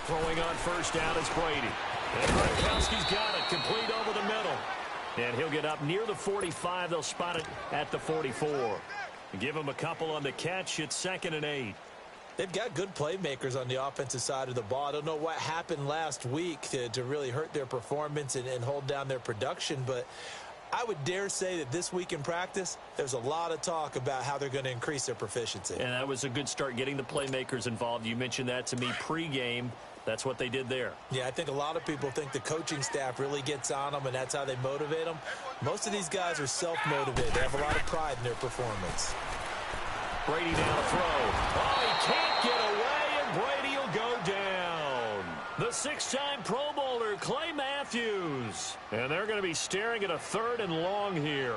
Throwing on first down is Brady. And Gronkowski's got it, complete over the middle. And he'll get up near the 45. They'll spot it at the 44. Give him a couple on the catch. It's 2nd and 8. They've got good playmakers on the offensive side of the ball. I don't know what happened last week to really hurt their performance and hold down their production, but I would dare say that this week in practice, there's a lot of talk about how they're going to increase their proficiency. And that was a good start getting the playmakers involved. You mentioned that to me pregame. That's what they did there. Yeah, I think a lot of people think the coaching staff really gets on them, and that's how they motivate them. Most of these guys are self-motivated. They have a lot of pride in their performance. Brady down to throw. Oh, he can't get away, and Brady will go down. The 6-time Pro Bowler, Clay Matthews. And they're going to be staring at a 3rd and long here.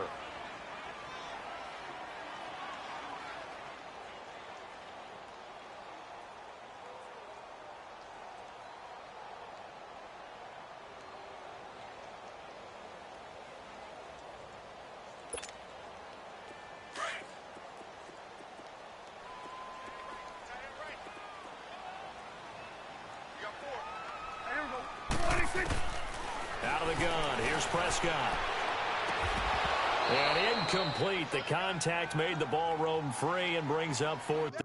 Out of the gun, here's Prescott. And incomplete. The contact made the ball roam free and brings up 4th.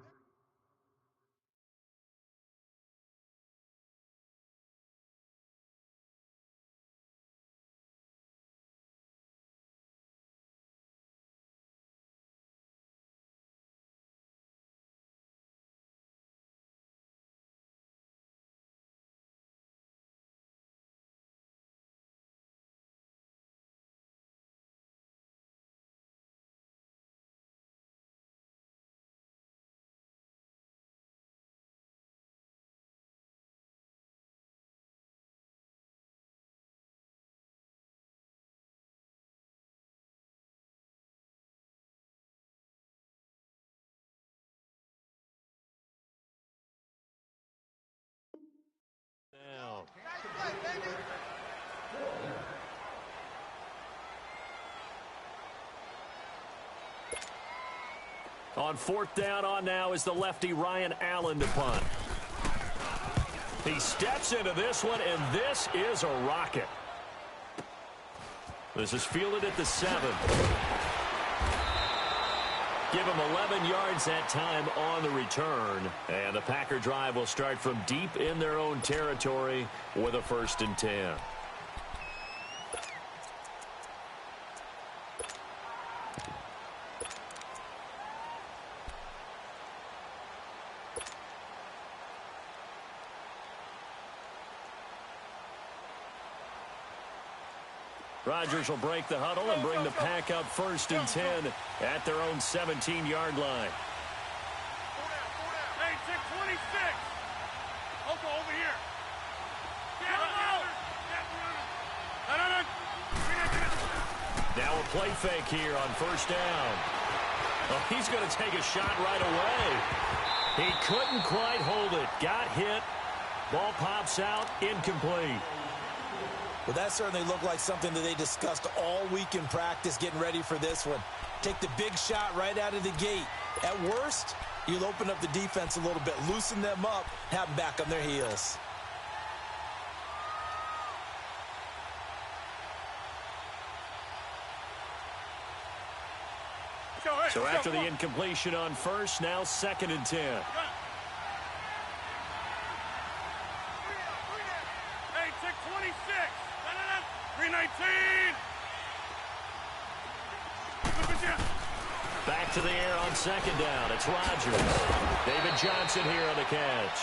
On 4th down on now is the lefty Ryan Allen to punt. He steps into this one, and this is a rocket. This is fielded at the 7. Give him 11 yards that time on the return. And the Packer drive will start from deep in their own territory with a 1st and 10. Rodgers will break the huddle and bring the pack up 1st and 10 at their own 17-yard line. Hey, check 26. Loco, over here. Now a play fake here on 1st down. Oh, he's going to take a shot right away. He couldn't quite hold it. Got hit. Ball pops out. Incomplete. Well, that certainly looked like something that they discussed all week in practice getting ready for this one. Take the big shot right out of the gate. At worst, you'll open up the defense a little bit, loosen them up, have them back on their heels. So after the incompletion on 1st, now 2nd and 10. Hey, check 26. 319. Back to the air on 2nd down. It's Rodgers. David Johnson here on the catch.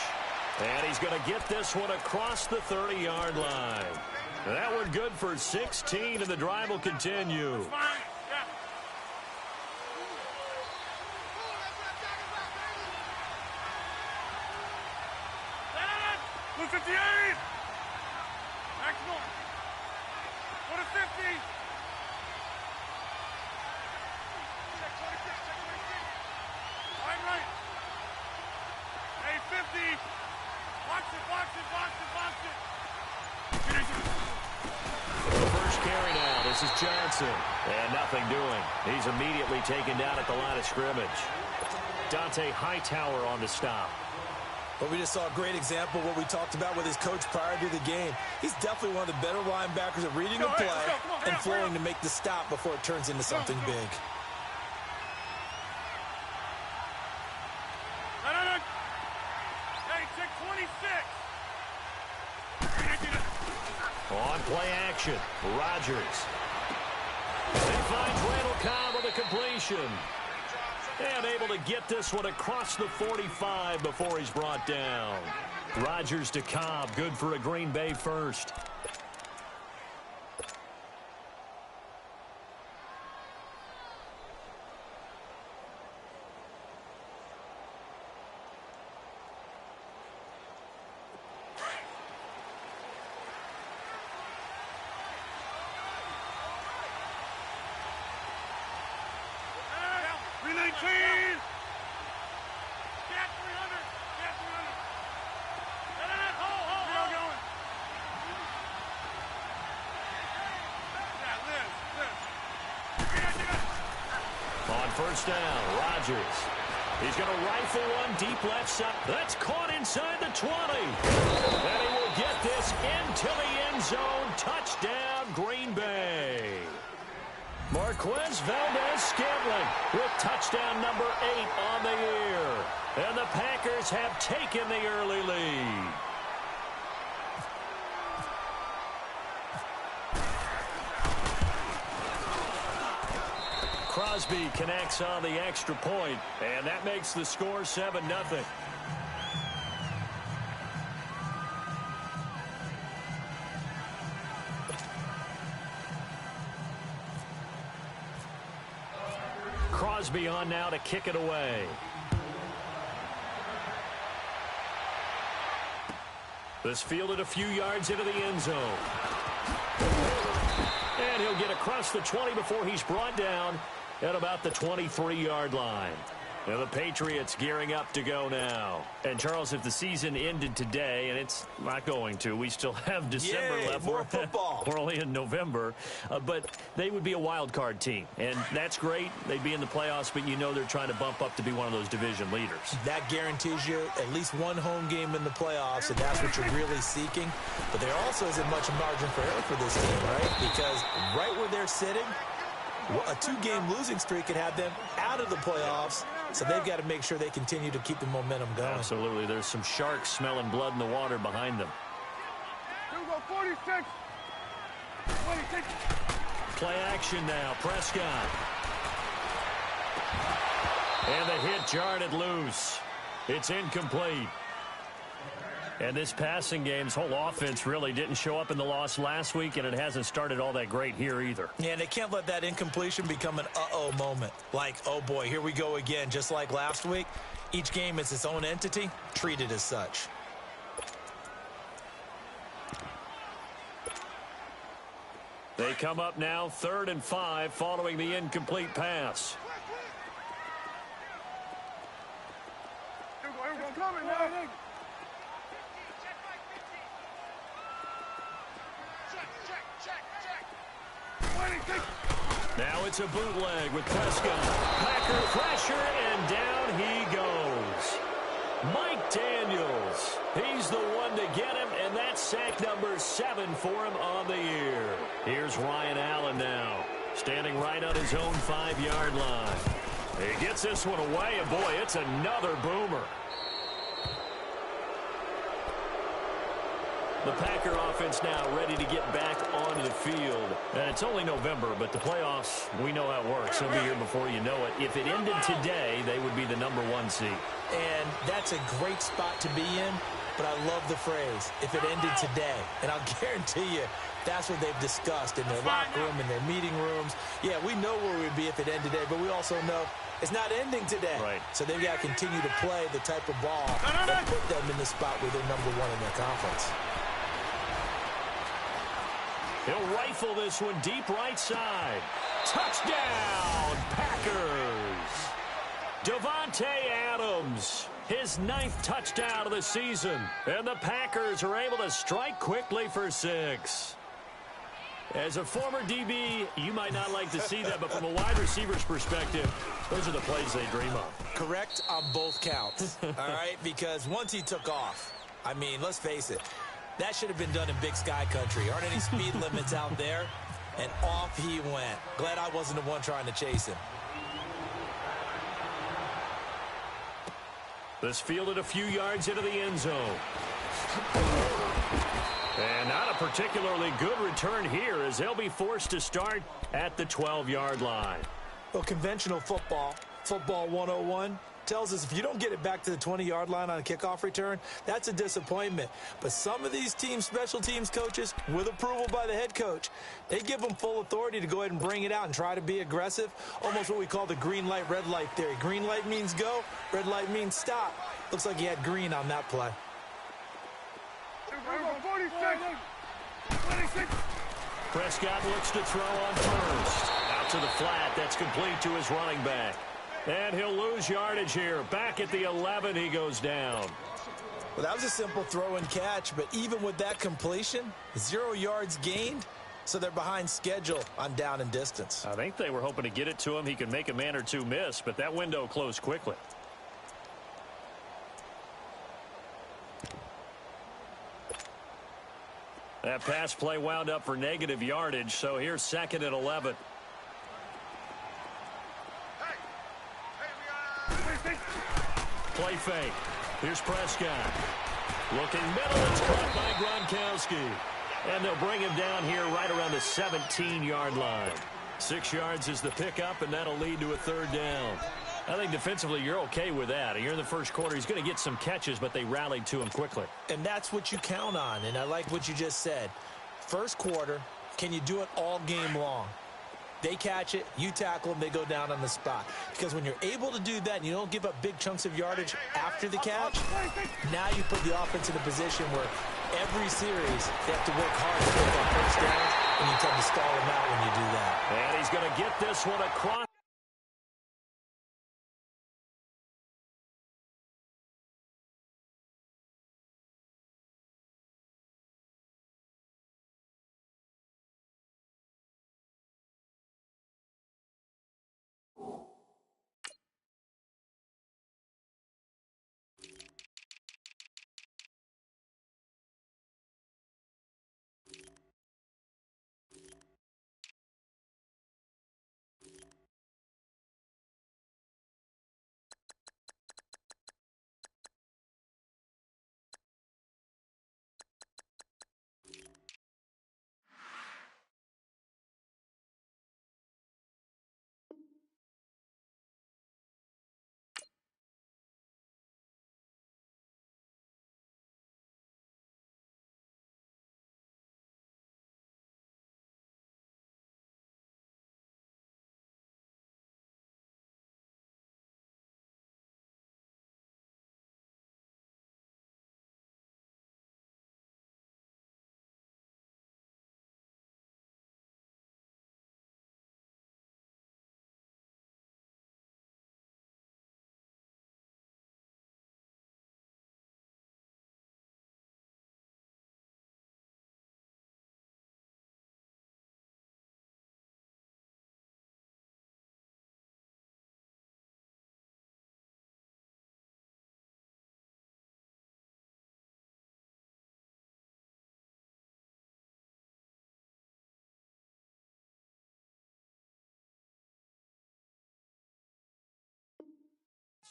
And he's going to get this one across the 30-yard line. That one good for 16, and the drive will continue. 58. Maximum. Go to 50. Right. Hey, 50. Box it. is Johnson. And nothing doing. He's immediately taken down at the line of scrimmage. Dante Hightower on the stop. But we just saw a great example of what we talked about with his coach prior to the game. He's definitely one of the better linebackers at reading the play and flowing to make the stop before it turns into something big. Hey, check 26. On play action, Rodgers. He finds Randall Cobb with a completion. And able to get this one across the 45 before he's brought down. Rodgers to Cobb, good for a Green Bay first. First down, Rodgers. He's going to rifle one deep left side. That's caught inside the 20. And he will get this into the end zone. Touchdown, Green Bay. Marquez Valdez-Scantling with touchdown number 8 on the year. And the Packers have taken the early lead. Crosby connects on the extra point, and that makes the score 7-0. Crosby on now to kick it away. This fielded a few yards into the end zone. And he'll get across the 20 before he's brought down at about the 23-yard line. Now the Patriots gearing up to go now. And, Charles, if the season ended today, and it's not going to, we still have December left. More football. We're only in November. But they would be a wild card team. And that's great. They'd be in the playoffs, but you know they're trying to bump up to be one of those division leaders. That guarantees you at least one home game in the playoffs, and that's what you're really seeking. But there also isn't much margin for error for this team, right? Because right where they're sitting, a 2-game losing streak could have them out of the playoffs, so they've got to make sure they continue to keep the momentum going. Absolutely. There's some sharks smelling blood in the water behind them. Here we go, 46. 26. Play action now. Prescott. And the hit jarred it loose. It's incomplete. And this passing game's whole offense really didn't show up in the loss last week, and it hasn't started all that great here either. Yeah, they can't let that incompletion become an uh-oh moment. Like, oh boy, here we go again, just like last week. Each game is its own entity, treated as such. They come up now 3rd and 5 following the incomplete pass. Here we go, coming now. Now it's a bootleg with Prescott. Packer pressure, and down he goes. Mike Daniels. He's the one to get him, and that's sack number 7 for him on the year. Here's Ryan Allen now, standing right on his own 5-yard line. He gets this one away, and boy, it's another boomer. The Packer offense now ready to get back onto the field. And it's only November, but the playoffs, we know how it works. They'll be here before you know it. If it ended today, they would be the number 1 seed. And that's a great spot to be in, but I love the phrase, if it ended today. And I'll guarantee you, that's what they've discussed in their locker room, in their meeting rooms. Yeah, we know where we'd be if it ended today, but we also know it's not ending today. Right. So they've got to continue to play the type of ball that put them in the spot where they're number 1 in their conference. He'll rifle this one deep right side. Touchdown, Packers. Davante Adams, his 9th touchdown of the season. And the Packers are able to strike quickly for 6. As a former DB, you might not like to see that, but from a wide receiver's perspective, those are the plays they dream of. Correct on both counts, all right? Because once he took off, I mean, let's face it, that should have been done in Big Sky Country. Aren't any speed limits out there? And off he went. Glad I wasn't the one trying to chase him. This fielded a few yards into the end zone. And not a particularly good return here as they'll be forced to start at the 12-yard line. Well, conventional football 101, tells us if you don't get it back to the 20-yard line on a kickoff return, that's a disappointment. But some of these special teams coaches, with approval by the head coach, they give them full authority to go ahead and bring it out and try to be aggressive, almost what we call the green light, red light theory. Green light means go, red light means stop. Looks like he had green on that play. 46. Prescott looks to throw on first. Out to the flat. That's complete to his running back. And he'll lose yardage here. Back at the 11, he goes down. Well, that was a simple throw and catch, but even with that completion, 0 yards gained, so they're behind schedule on down and distance. I think they were hoping to get it to him. He could make a man or two miss, but that window closed quickly. That pass play wound up for negative yardage, so here's 2nd and 11. Play fake. Here's Prescott. Looking middle. It's caught by Gronkowski. And they'll bring him down here right around the 17-yard line. 6 yards is the pickup, and that'll lead to a 3rd down. I think defensively you're okay with that. You're in the first quarter. He's going to get some catches, but they rallied to him quickly. And that's what you count on, and I like what you just said. First quarter, can you do it all game long? They catch it, you tackle them, they go down on the spot. Because when you're able to do that and you don't give up big chunks of yardage after the catch, now you put the offense in a position where every series they have to work hard to get that first down, and you tend to stall them out when you do that. And he's going to get this one across.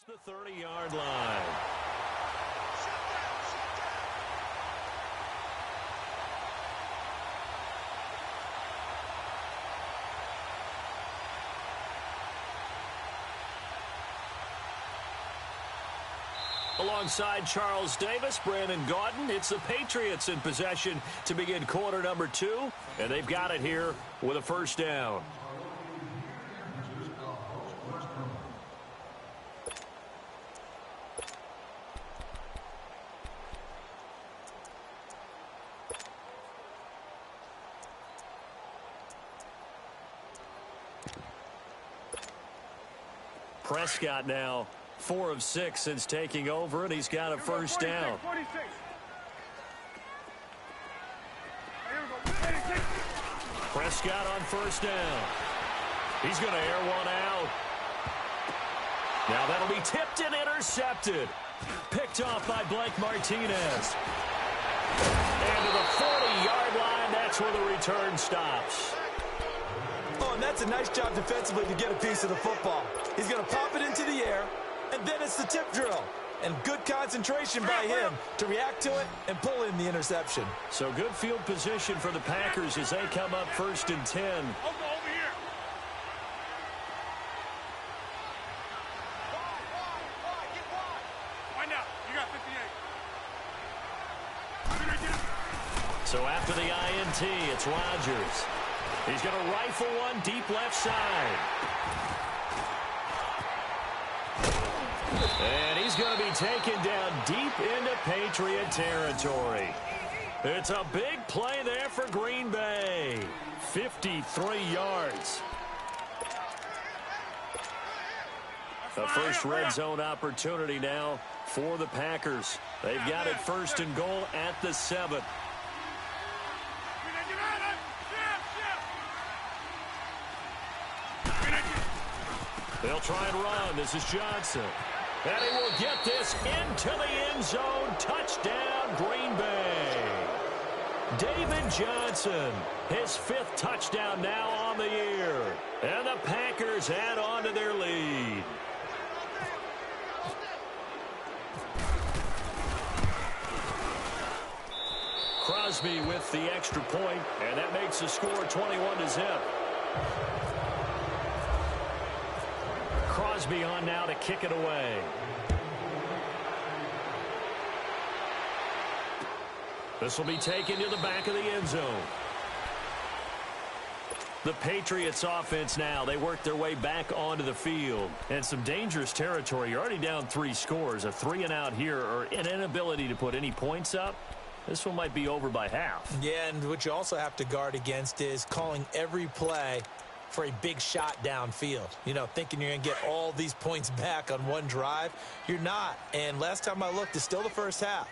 The 30-yard line. Alongside Charles Davis, Brandon Gaudin, it's the Patriots in possession to begin quarter number 2, and they've got it here with a 1st down. Prescott now 4 of 6 since taking over, and he's got a 1st down. 46. Prescott on first down. He's going to air one out. Now that'll be tipped and intercepted. Picked off by Blake Martinez. And to the 40-yard line, that's where the return stops. Oh, and that's a nice job defensively to get a piece of the football. He's going to pop it into the air, and then it's the tip drill. And good concentration by him to react to it and pull in the interception. So good field position for the Packers as they come up 1st and 10. Over here. Find out. You got 58. So after the INT, it's Rodgers. He's going to rifle one deep left side. And he's going to be taken down deep into Patriot territory. It's a big play there for Green Bay. 53 yards. The first red zone opportunity now for the Packers. They've got it 1st and goal at the 7. They'll try and run. This is Johnson. And he will get this into the end zone. Touchdown, Green Bay. David Johnson, his 5th touchdown now on the year. And the Packers add on to their lead. Crosby with the extra point, and that makes the score 21-0. Crosby on now to kick it away. This will be taken to the back of the end zone. The Patriots offense now, they work their way back onto the field. And some dangerous territory. You're already down 3 scores. A 3-and-out here or an inability to put any points up. This one might be over by half. Yeah, and what you also have to guard against is calling every play for a big shot downfield. You know, thinking you're going to get all these points back on one drive. You're not. And last time I looked, it's still the first half.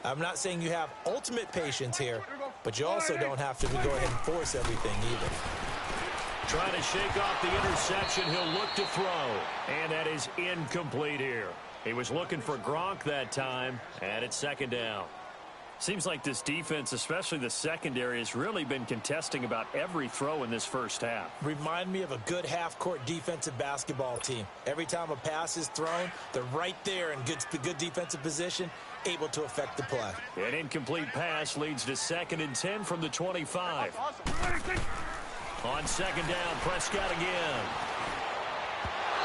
I'm not saying you have ultimate patience here, but you also don't have to go ahead and force everything either. Trying to shake off the interception. He'll look to throw. And that is incomplete here. He was looking for Gronk that time, and it's 2nd down. Seems like this defense, especially the secondary, has really been contesting about every throw in this first half. Remind me of a good half-court defensive basketball team. Every time a pass is thrown, they're right there in good defensive position, able to affect the play. An incomplete pass leads to 2nd and 10 from the 25. On 2nd down, Prescott again.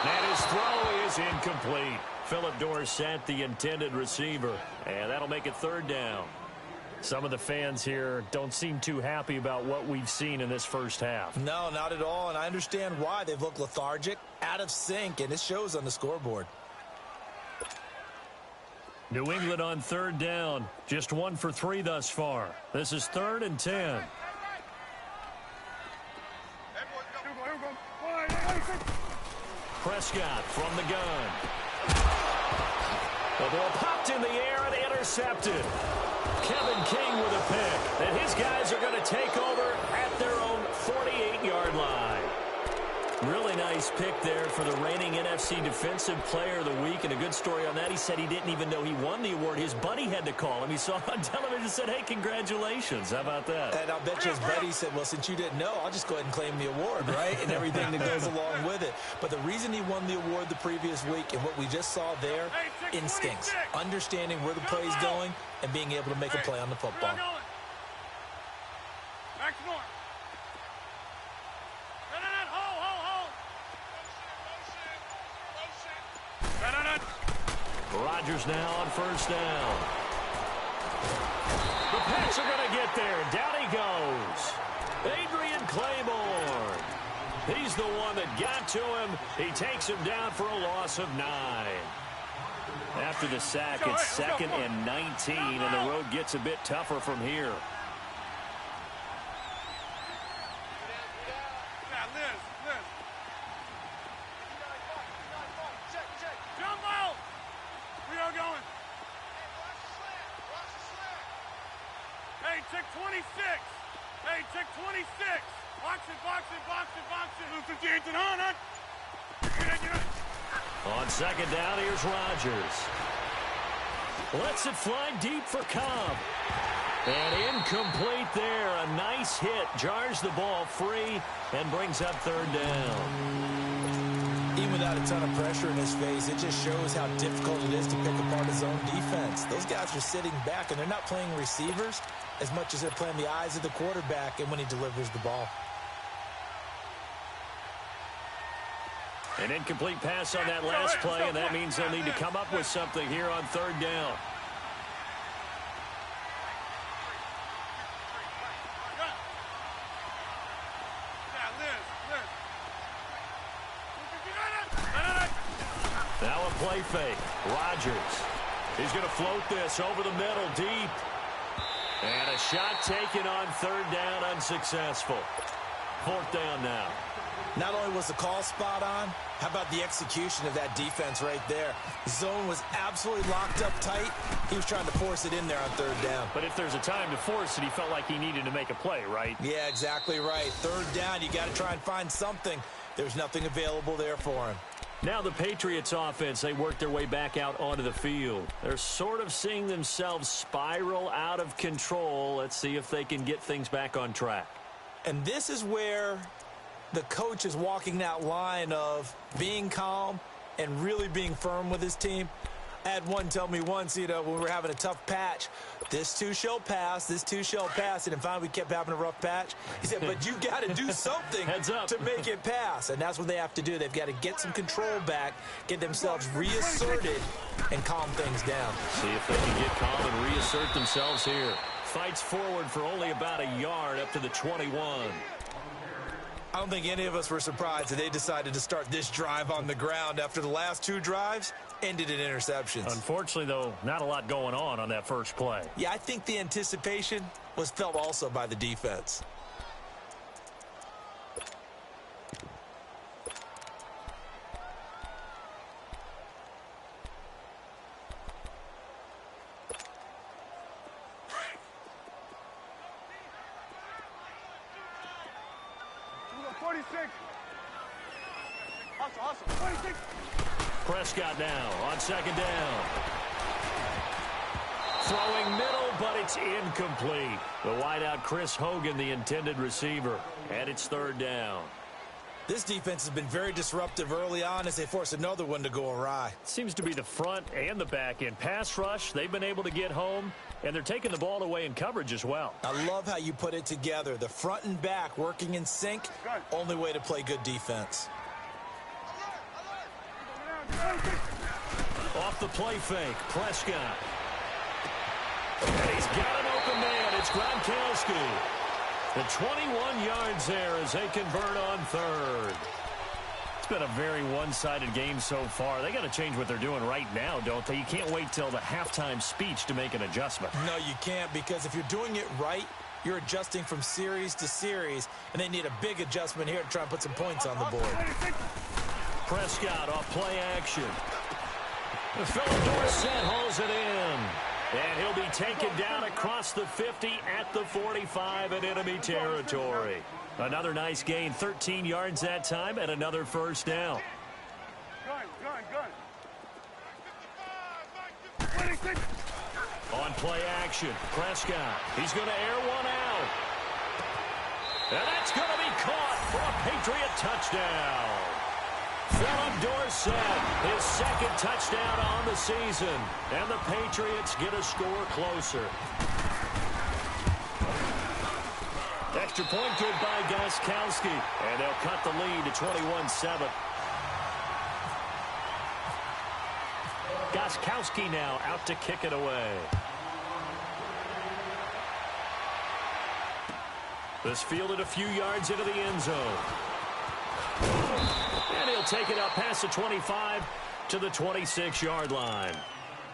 And his throw is incomplete. Philip Dorsett, the intended receiver. And that'll make it 3rd down. Some of the fans here don't seem too happy about what we've seen in this first half. No, not at all, and I understand why. They've looked lethargic, out of sync, and it shows on the scoreboard. New England on 3rd down. Just 1 for 3 thus far. This is 3rd and 10. Prescott from the gun. The ball popped in the air and intercepted. Kevin King with a pick. And his guys are going to take over at their own 48-yard line. Really nice pick there for the reigning NFC Defensive Player of the Week. And a good story on that. He said he didn't even know he won the award. His buddy had to call him. He saw it on television and said, hey, congratulations. How about that? And I'll bet you his buddy said, well, since you didn't know, I'll just go ahead and claim the award, right? And everything that goes along with it. But the reason he won the award the previous week and what we just saw there, instincts. Understanding where the play is going and being able to make a play on the football. Back to north. Rodgers now on 1st down. The Pats are going to get there. Down he goes. Adrian Claiborne. He's the one that got to him. He takes him down for a loss of 9. After the sack, it's 2nd and 19, and the road gets a bit tougher from here. Hey, check 26. Hey, check 26. On second down, here's Rodgers. Lets it fly deep for Cobb. And incomplete there. A nice hit. Jars the ball free and brings up third down. Even without a ton of pressure in his face, it just shows how difficult it is to pick apart his own defense. Those guys are sitting back, and they're not playing receivers as much as they're playing the eyes of the quarterback and when he delivers the ball. An incomplete pass on that last play, and that means they'll need to come up with something here on third down. Now a play fake. Rodgers. He's going to float this over the middle, deep. And a shot taken on third down, unsuccessful. Fourth down now. Not only was the call spot on, how about the execution of that defense right there? The zone was absolutely locked up tight. He was trying to force it in there on third down. But if there's a time to force it, he felt like he needed to make a play, right? Yeah, exactly right. Third down, you got to try and find something. There's nothing available there for him. Now the Patriots offense, they work their way back out onto the field. They're sort of seeing themselves spiral out of control. Let's see if they can get things back on track. And this is where the coach is walking that line of being calm and really being firm with his team. I had one tell me once, when we were having a tough patch, this too shall pass, this too shall pass. And finally we kept having a rough patch. He said, but you got to do something to make it pass. And that's what they have to do. They've got to get some control back, get themselves reasserted, and calm things down. See if they can get calm and reassert themselves here. Fights forward for only about a yard up to the 21. I don't think any of us were surprised that they decided to start this drive on the ground after the last two drives ended in interceptions. Unfortunately, though, not a lot going on that first play. Yeah, I think the anticipation was felt also by the defense. Prescott now on second down. Throwing middle, but it's incomplete. The wideout Chris Hogan, the intended receiver. And it's third down. This defense has been very disruptive early on as they force another one to go awry. Seems to be the front and the back end. Pass rush, they've been able to get home, and they're taking the ball away in coverage as well. I love how you put it together. The front and back working in sync, only way to play good defense. Off the play fake, Prescott. And he's got an open man. It's Gronkowski. The 21 yards there as they convert on third. It's been a very one-sided game so far. They got to change what they're doing right now, don't they? You can't wait till the halftime speech to make an adjustment. No, you can't, because if you're doing it right, you're adjusting from series to series, and they need a big adjustment here to try and put some points on the board. Prescott off play action. Philip Dorsett hauls it in. And he'll be taken down across the 50 at the 45 in enemy territory. Another nice gain, 13 yards that time, and another first down. On play action, Prescott. He's going to air one out. And that's going to be caught for a Patriot touchdown. Philip Dorsett, his second touchdown on the season. And the Patriots get a score closer. Extra point good by Gronkowski. And they'll cut the lead to 21-7. Gronkowski now out to kick it away. This fielded a few yards into the end zone. And he'll take it up past the 25 to the 26-yard line.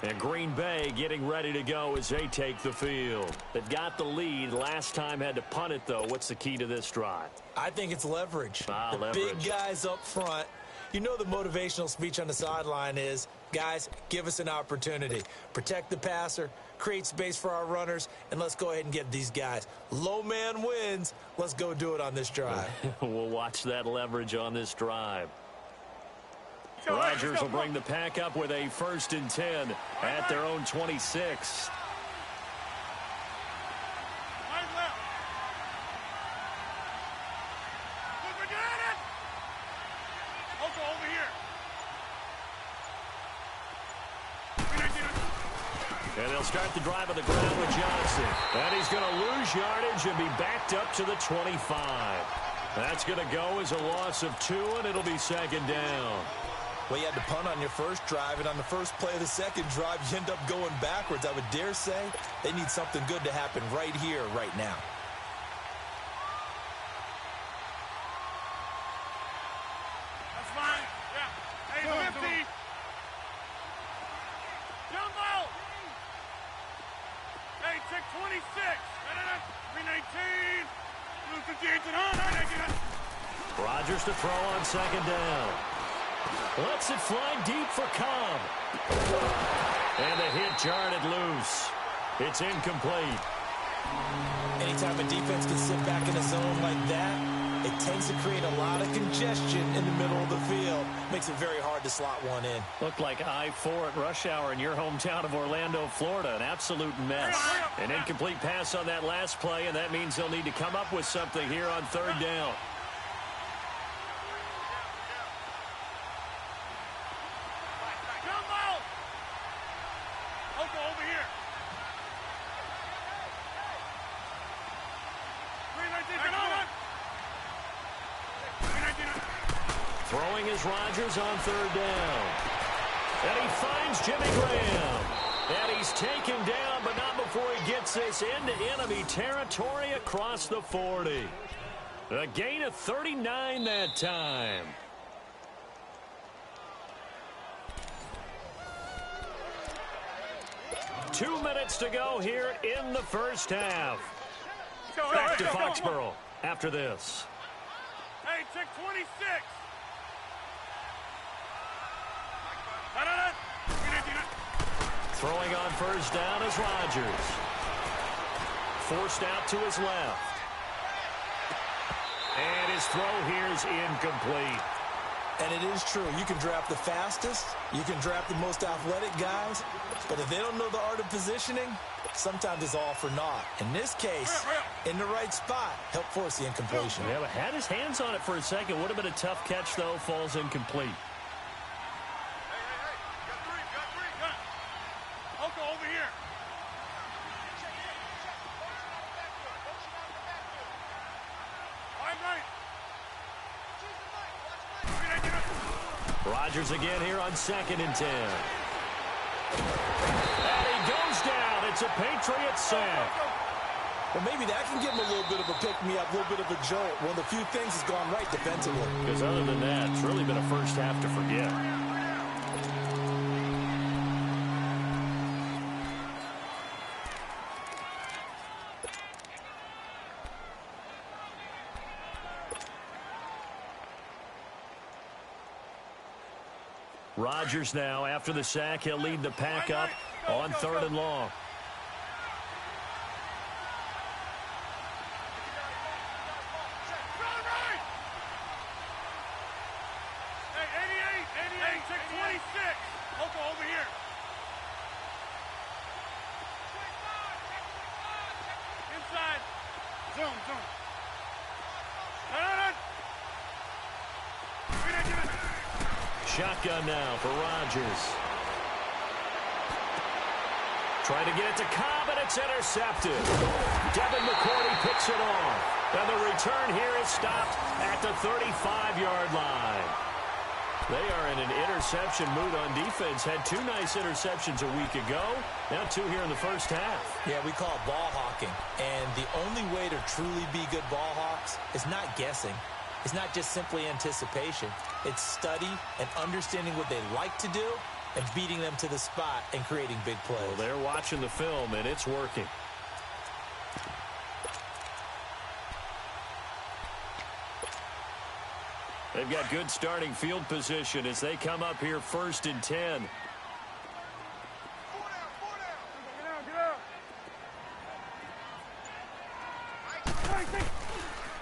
And Green Bay getting ready to go as they take the field. They've got the lead. Last time had to punt it, though. What's the key to this drive? I think it's leverage. Leverage. Big guys up front. You know the motivational speech on the sideline is, guys, give us an opportunity. Protect the passer, create space for our runners, and let's go ahead and get these guys. Low man wins. Let's go do it on this drive. We'll watch that leverage on this drive. Rodgers will bring the pack up with a 1st and 10 at their own 26. And they'll start the drive on the ground with Johnson. And he's going to lose yardage and be backed up to the 25. That's going to go as a loss of 2, and it'll be 2nd down. Well, you had to punt on your first drive, and on the first play of the second drive, you end up going backwards. I would dare say they need something good to happen right here, right now. That's fine. Yeah. Hey, 50. Jumbo. Hey, check 26. 319. Lose 58 to 100. Rodgers to throw on 2nd down. Lets it fly deep for Cobb. And the hit jarred it loose. It's incomplete. Anytime a defense can sit back in a zone like that, it tends to create a lot of congestion in the middle of the field. Makes it very hard to slot one in. Looked like I-4 at rush hour in your hometown of Orlando, Florida. An absolute mess. An incomplete pass on that last play, and that means they'll need to come up with something here on 3rd down. Throwing is Rodgers on 3rd down. And he finds Jimmy Graham. And he's taken down, but not before he gets this into enemy territory across the 40. A gain of 39 that time. Two minutes to go here in the first half. Back to Foxborough after this. Hey, check 26. Throwing on 1st down is Rodgers. Forced out to his left. And his throw here is incomplete. And it is true. You can draft the fastest. You can draft the most athletic guys. But if they don't know the art of positioning, sometimes it's all for naught. In this case, in the right spot, help force the incompletion. Yeah, but had his hands on it for a second. Would have been a tough catch, though. Falls incomplete. Over here. Rodgers again here on 2nd and 10. And he goes down. It's a Patriot sack. Well, maybe that can give him a little bit of a pick-me-up, a little bit of a jolt. One of the few things has gone right defensively. Because other than that, it's really been a first half to forget. Rodgers now, after the sack, he'll lead the pack up on 3rd and long. Hey, 88, check 26. Over here. Inside. Zoom. Shotgun now for Rodgers. Trying to get it to Cobb, and it's intercepted. Devin McCourty picks it off. And the return here is stopped at the 35-yard line. They are in an interception mood on defense. Had 2 nice interceptions a week ago. Now 2 here in the first half. Yeah, we call it ball hawking. And the only way to truly be good ball hawks is not guessing. It's not just simply anticipation. It's study and understanding what they like to do and beating them to the spot and creating big plays. Well, they're watching the film, and it's working. They've got good starting field position as they come up here 1st and 10. Get out.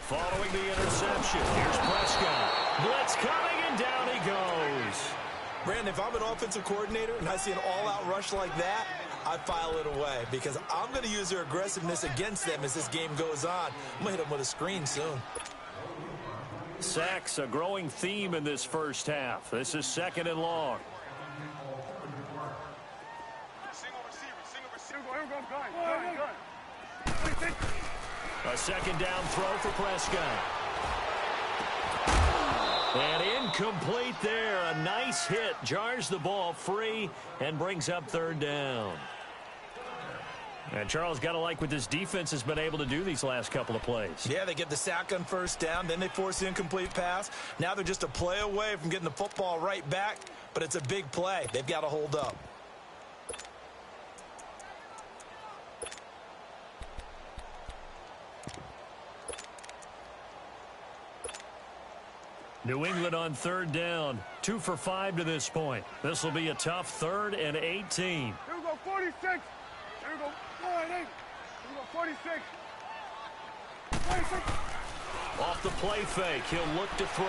Following the interception, here's Prescott. Blitz coming, and down he goes. Brandon, if I'm an offensive coordinator and I see an all-out rush like that, I file it away because I'm going to use their aggressiveness against them as this game goes on. I'm going to hit them with a screen soon. Sacks, a growing theme in this first half. This is 2nd and long. A 2nd down throw for Prescott. And incomplete there. A nice hit. Jars the ball free and brings up 3rd down. And Charles, got to like what this defense has been able to do these last couple of plays. Yeah, they get the sack on 1st down, then they force the incomplete pass. Now they're just a play away from getting the football right back, but it's a big play. They've got to hold up. New England on 3rd down. 2 for 5 to this point. This will be a tough 3rd and 18. Here we go, 46. Here we go, 48. Here we go, 46. 46. Off the play fake, he'll look to throw.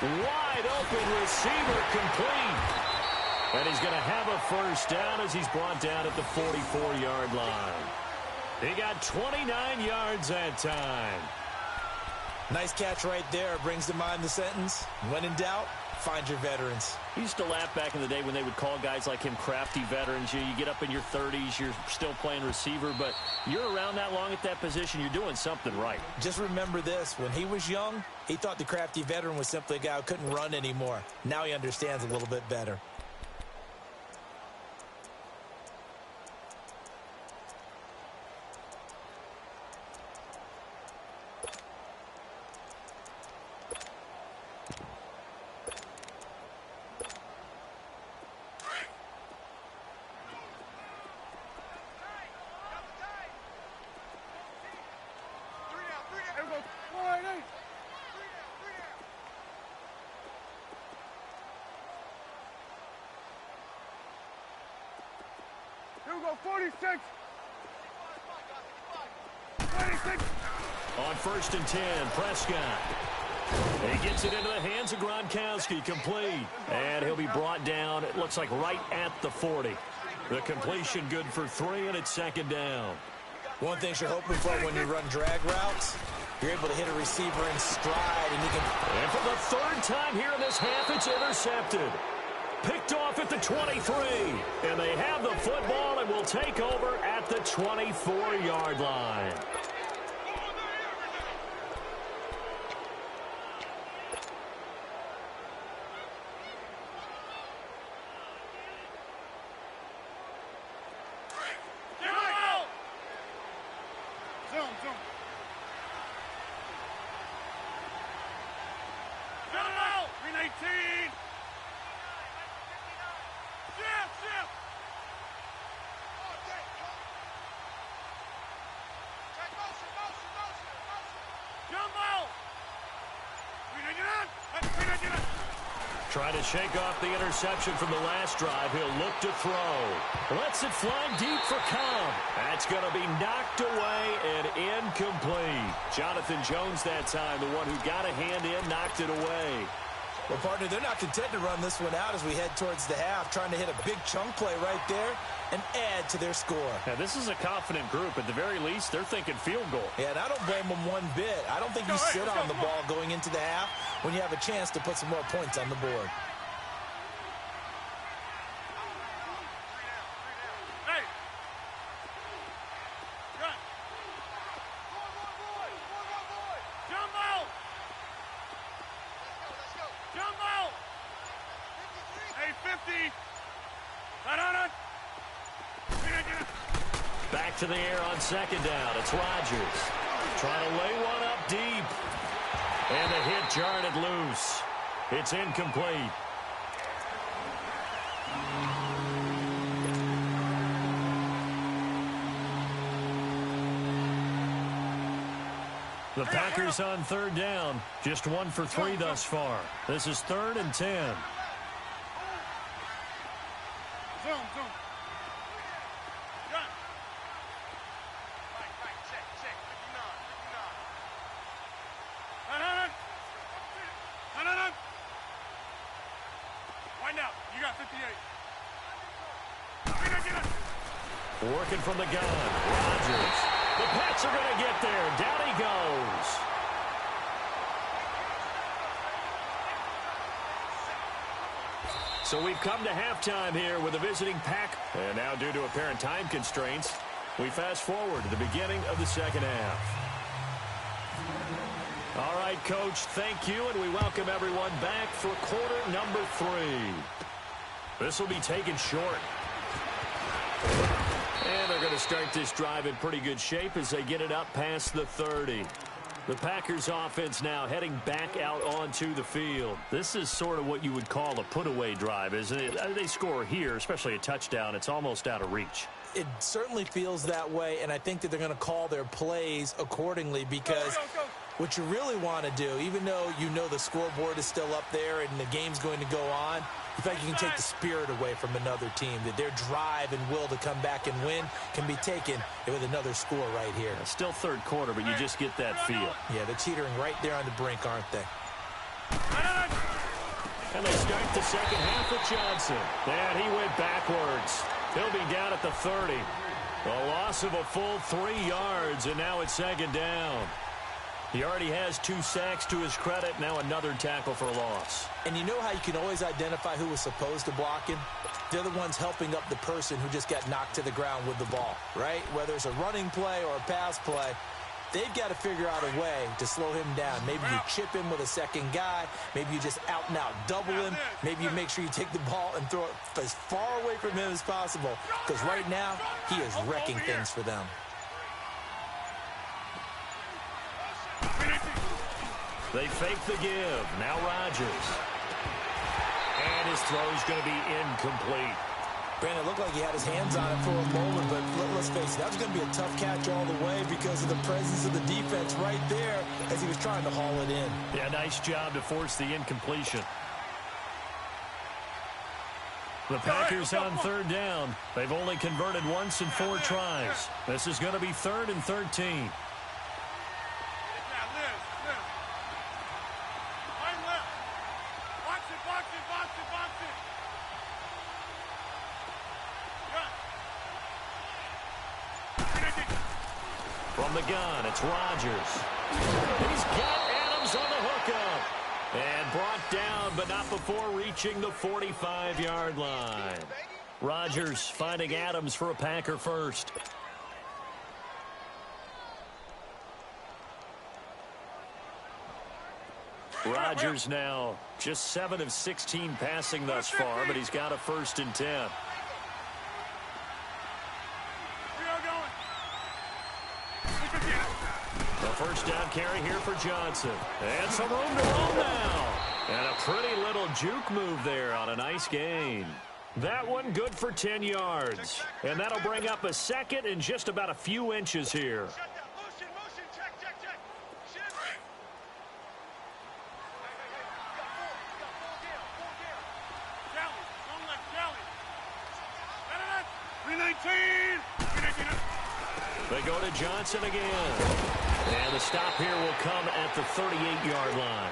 Wide open receiver complete. And he's going to have a 1st down as he's brought down at the 44-yard line. He got 29 yards that time. Nice catch right there. Brings to mind the sentence, when in doubt, find your veterans. We used to laugh back in the day when they would call guys like him crafty veterans. You get up in your 30s, you're still playing receiver, but you're around that long at that position, you're doing something right. Just remember this. When he was young, he thought the crafty veteran was simply a guy who couldn't run anymore. Now he understands a little bit better. Here we go, 46. 26. On 1st and 10, Prescott. He gets it into the hands of Gronkowski, complete. And he'll be brought down, it looks like right at the 40. The completion good for 3, and it's 2nd down. One thing you're hoping for when you run drag routes, you're able to hit a receiver in stride, and you can... And for the 3rd time here in this half, it's intercepted. Picked off at the 23. And they have the football and will take over at the 24-yard line. Trying to shake off the interception from the last drive. He'll look to throw. Lets it fly deep for Cobb. That's going to be knocked away and incomplete. Jonathan Jones that time, the one who got a hand in, knocked it away. Well, partner, they're not content to run this one out as we head towards the half, trying to hit a big chunk play right there and add to their score. Now, this is a confident group. At the very least, they're thinking field goal. Yeah, and I don't blame them one bit. I don't think you sit on the ball going into the half when you have a chance to put some more points on the board. Back to the air on 2nd down. It's Rodgers. Trying to lay one up deep. And the hit jarred it loose. It's incomplete. The Packers on 3rd down. Just 1 for 3 thus far. This is 3rd and 10. out. You got 58. Working from the gun. Rodgers. The Pats are going to get there. Down he goes. So we've come to halftime here with the visiting Pack. And now due to apparent time constraints, we fast forward to the beginning of the second half. All right, Coach, thank you, and we welcome everyone back for quarter number 3. This will be taken short. And they're going to start this drive in pretty good shape as they get it up past the 30. The Packers offense now heading back out onto the field. This is sort of what you would call a put-away drive, isn't it? They score here, especially a touchdown. It's almost out of reach. It certainly feels that way, and I think that they're going to call their plays accordingly because what you really want to do, even though you know the scoreboard is still up there and the game's going to go on, in fact, you can take the spirit away from another team, that their drive and will to come back and win can be taken with another score right here. Still third quarter, but you just get that feel. Yeah, they're teetering right there on the brink, aren't they? And they start the second half with Johnson. And he went backwards. He'll be down at the 30. A loss of a full 3 yards, and now it's second down. He already has 2 sacks to his credit. Now another tackle for loss. And you know how you can always identify who was supposed to block him? They're the ones helping up the person who just got knocked to the ground with the ball, right? Whether it's a running play or a pass play, they've got to figure out a way to slow him down. Maybe you chip him with a second guy. Maybe you just out-and-out double him. Maybe you make sure you take the ball and throw it as far away from him as possible. Because right now, he is wrecking things for them. They fake the give. Now Rodgers. And his throw's going to be incomplete. Brandon, it looked like he had his hands on it for a moment, but let's face it, that was going to be a tough catch all the way because of the presence of the defense right there as he was trying to haul it in. Yeah, nice job to force the incompletion. The Packers on third down. They've only converted once in 4 tries. This is going to be 3rd and 13. From the gun, it's Rodgers. He's got Adams on the hookup. And brought down, but not before reaching the 45-yard line. Rodgers finding Adams for a Packer first. Rodgers now just 7 of 16 passing thus far, but he's got a 1st and 10. The first down carry here for Johnson. And some room to roll now. And a pretty little juke move there on a nice gain. That one good for 10 yards. And that'll bring up a 2nd and just about a few inches here. They go to Johnson again. And the stop here will come at the 38-yard line.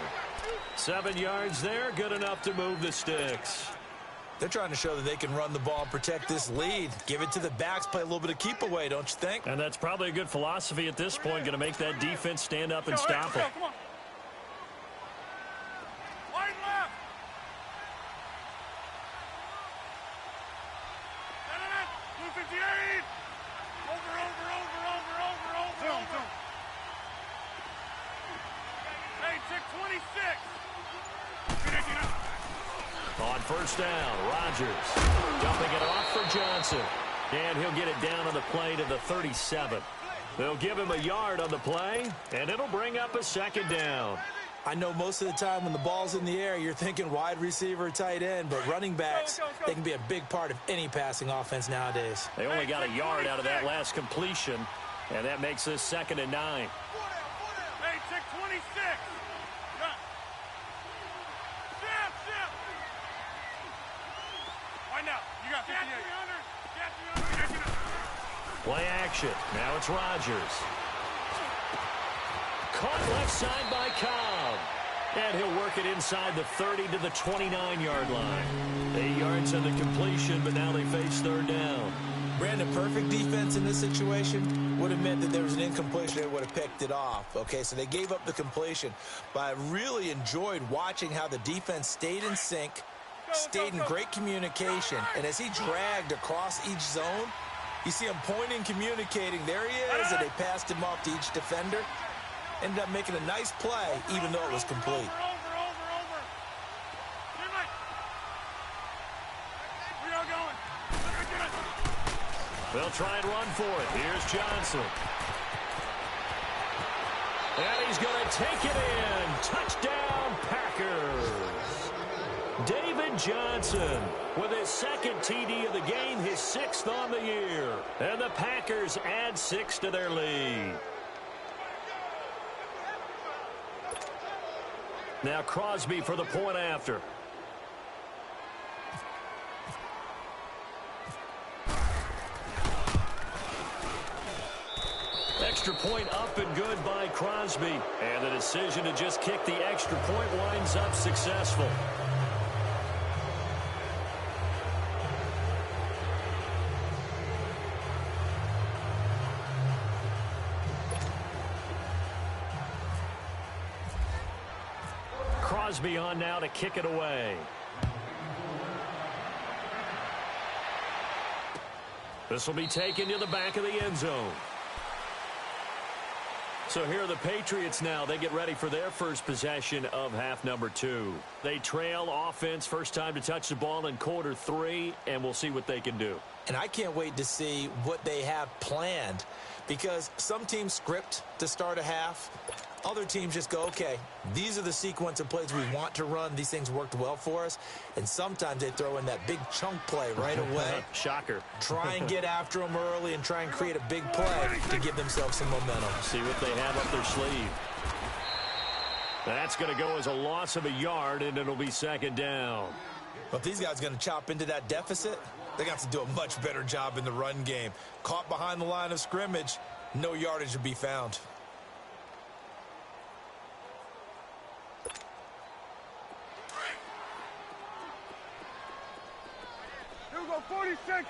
7 yards there, good enough to move the sticks. They're trying to show that they can run the ball and protect this lead. Give it to the backs, play a little bit of keep away, don't you think? And that's probably a good philosophy at this point, going to make that defense stand up and stop them. Come on. Wide left. Blue 58. Over. Hey, check 26. On first down, Rodgers dumping it off for Johnson. And he'll get it down on the play to the 37. They'll give him a yard on the play, and it'll bring up a 2nd down. I know most of the time when the ball's in the air, you're thinking wide receiver, tight end, but running backs, they can be a big part of any passing offense nowadays. They only got a yard out of that last completion, and that makes this 2nd and 9. Hey, check 26. Ship. Find out. You got 58. Play action. Now it's Rodgers. Caught left side by Cobb. And he'll work it inside the 30 to the 29-yard line. 8 yards on the completion, but now they face third down. Brandon, perfect defense in this situation would have meant that there was an incompletion. They would have picked it off. Okay, so they gave up the completion. But I really enjoyed watching how the defense stayed in sync, stayed in great communication. And as he dragged across each zone, you see him pointing, communicating. There he is, and they passed him off to each defender. Ended up making a nice play, even though it was complete. They'll try and run for it. Here's Johnson. And he's going to take it in. Touchdown, Packers. David Johnson with his second TD of the game, his 6th on the year. And the Packers add 6 to their lead. Now Crosby for the point after. Extra point up and good by Crosby. And the decision to just kick the extra point winds up successful. Crosby on now to kick it away. This will be taken to the back of the end zone. So here are the Patriots now. They get ready for their first possession of half number 2. They trail offense, first time to touch the ball in quarter 3, and we'll see what they can do. And I can't wait to see what they have planned, because some teams script to start a half. Other teams just go, okay, these are the sequence of plays we want to run. These things worked well for us. And sometimes they throw in that big chunk play right away. Shocker. Try and get after them early and try and create a big play to give themselves some momentum. See what they have up their sleeve. That's going to go as a loss of a yard, and it'll be second down. But if these guys are going to chop into that deficit, they got to do a much better job in the run game. Caught behind the line of scrimmage, no yardage to be found. Here we go, 46. Here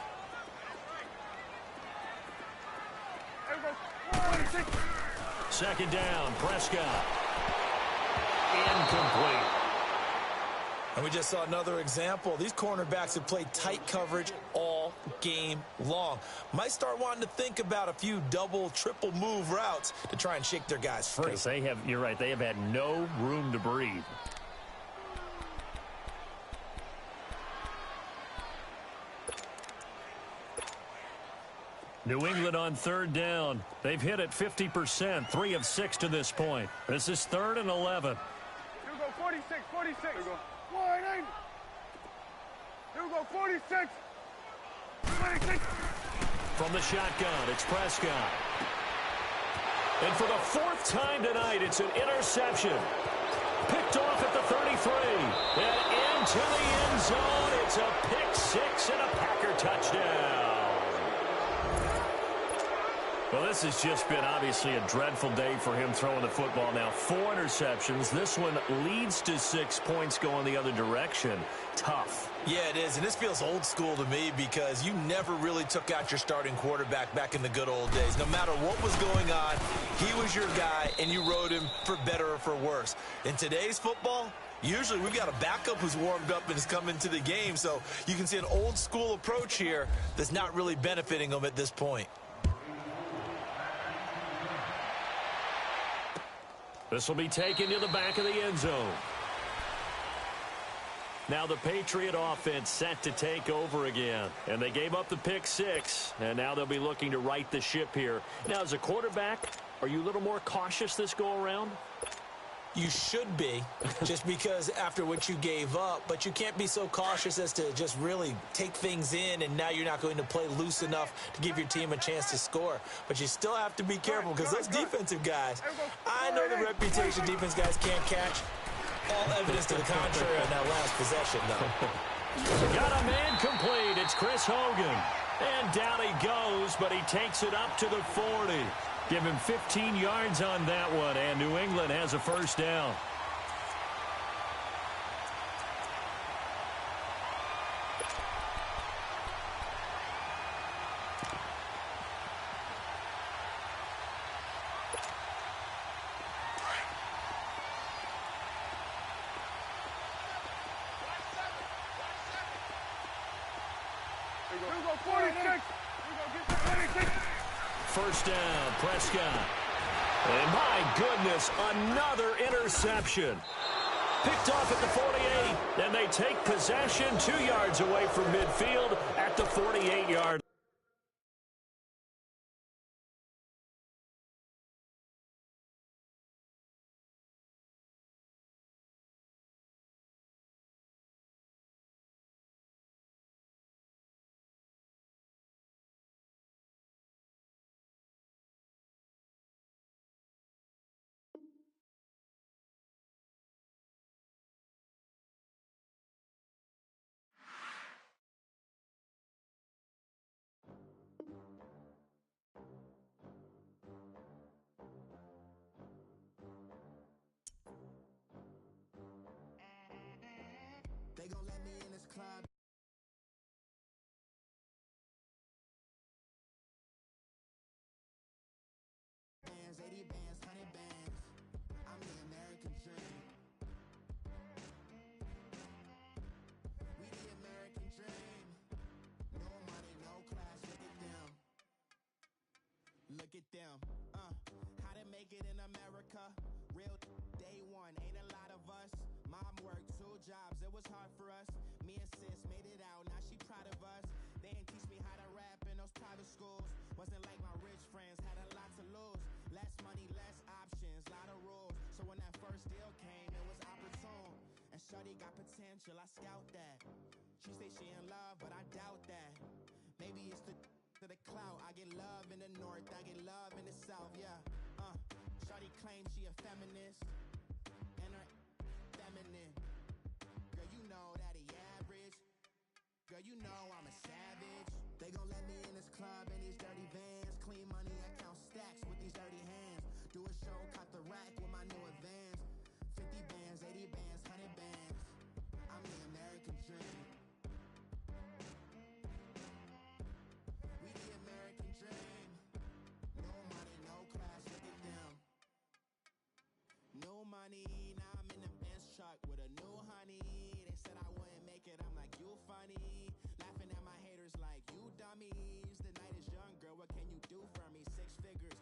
we go, 46. Second down, Prescott. Incomplete. And we just saw another example. These cornerbacks have played tight coverage all game long. Might start wanting to think about a few double, triple move routes to try and shake their guys free. Because they have, you're right, they have had no room to breathe. New England on third down. They've hit it 50%, 3 of 6 to this point. This is 3rd and 11. Here we go, 46, 46. Here we go, 180. Here we go, 46. 26. From the shotgun, it's Prescott. And for the 4th time tonight, it's an interception. Picked off at the 33. And into the end zone. It's a pick 6 and a Packer touchdown. Well, this has just been obviously a dreadful day for him throwing the football. Now 4 interceptions. This one leads to 6 points going the other direction. Tough. Yeah, it is. And this feels old school to me because you never really took out your starting quarterback back in the good old days. No matter what was going on, he was your guy, and you rode him for better or for worse. In today's football, usually we've got a backup who's warmed up and has come into the game. So you can see an old school approach here that's not really benefiting them at this point. This will be taken to the back of the end zone. Now the Patriot offense set to take over again. And they gave up the pick 6. And now they'll be looking to right the ship here. Now, as a quarterback, are you a little more cautious this go-around? You should be, just because after what you gave up. But you can't be so cautious as to just really take things in, and now you're not going to play loose enough to give your team a chance to score. But you still have to be careful because those defensive guys, I know the reputation defense guys can't catch. All evidence to the contrary on that last possession, though. Got a man complete. It's Chris Hogan. And down he goes, but he takes it up to the 40. Give him 15 yards on that one, and New England has a first down. we go 46. Here we go, get the 46. First down, Prescott. And my goodness, another interception. Picked off at the 48, and they take possession 2 yards away from midfield at the 48-yard. They gon' let me in this club. Bands, 80 bands, 100 bands. I'm the American dream. We the American dream. No money, no class, look at them. Look at them. How to make it in America. Real day one, ain't a lot of us. Mom worked 2 jobs, it was hard for us. Me and sis made it out, now she proud of us. They didn't teach me how to rap in those private schools. Wasn't like my rich friends, had a lot to lose. Less money, less options, lot of rules. So when that first deal came, it was opportune. And shorty got potential, I scout that. She say she in love, but I doubt that. Maybe it's to the clout. I get love in the north, I get love in the south, yeah. Shorty claims she a feminist, and her feminine. Girl, you know that he average. Girl, you know I'm a savage. They gon' let me in this club in these dirty vans. Clean money, I count stacks with these dirty hands. Do a show, cut the rack with my new advance. 50 bands, 80 bands, 100 bands. I'm the American dream. We the American dream. No money, no class, look at them. No money, now I'm in the Benz truck with a new honey. They said I wouldn't make it, I'm like, you funny. Laughing at my haters like, you dummies. The night is young, girl, what can you do for me? 6 figures,